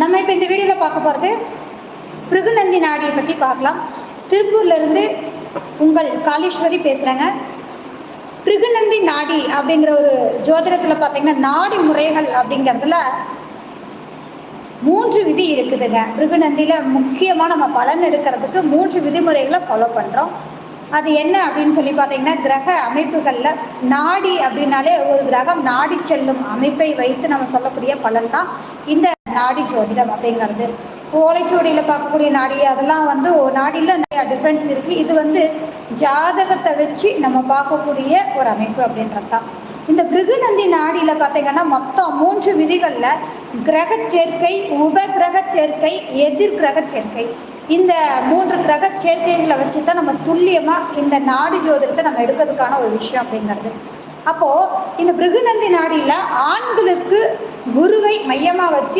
நம்ம இப்போ இந்த வீடியோவில் பார்க்க போகிறது பிருகுநந்தி நாடியை பற்றி பார்க்கலாம். திருப்பூர்லேருந்து உங்கள் காளீஸ்வரி பேசுகிறேங்க. பிருகுநந்தி நாடி அப்படிங்கிற ஒரு ஜோதிடத்தில் பார்த்தீங்கன்னா நாடி முறைகள் அப்படிங்கிறதுல 3 விதி இருக்குதுங்க. பிருகுநந்தியில் முக்கியமாக நம்ம பலன் எடுக்கிறதுக்கு 3 விதிமுறைகளை ஃபாலோ பண்ணுறோம். அது என்ன அப்படின்னு சொல்லி பார்த்தீங்கன்னா, கிரக அமைப்புகளில் நாடி அப்படின்னாலே ஒரு கிரகம் நாடி செல்லும் அமைப்பை வைத்து நம்ம சொல்லக்கூடிய பலன் தான் இந்த நாடி ஜோதிடம் அப்படிங்கிறது. ஓலைச்சுவடியில் பார்க்கக்கூடிய நாடி அதெல்லாம் நாடியில் நிறைய டிஃப்ரென்ஸ் இருக்குது. இது ஜாதகத்தை வச்சு நம்ம பார்க்கக்கூடிய ஒரு அமைப்பு அப்படின்றது தான். இந்த பிருகுநந்தி நாடியில் பார்த்தீங்கன்னா மொத்தம் 3 விதிகளில் கிரக சேர்க்கை, உபகிரக சேர்க்கை, எதிர்கிரக சேர்க்கை, இந்த 3 கிரக சேர்க்கைகளை வச்சு தான் நம்ம துல்லியமாக இந்த நாடி ஜோதிடத்தை நம்ம எடுக்கிறதுக்கான ஒரு விஷயம் அப்படிங்கிறது. அப்போது இந்த பிருகுநந்தி நாடியில் ஆண்களுக்கு குருவை மையமாக வச்சு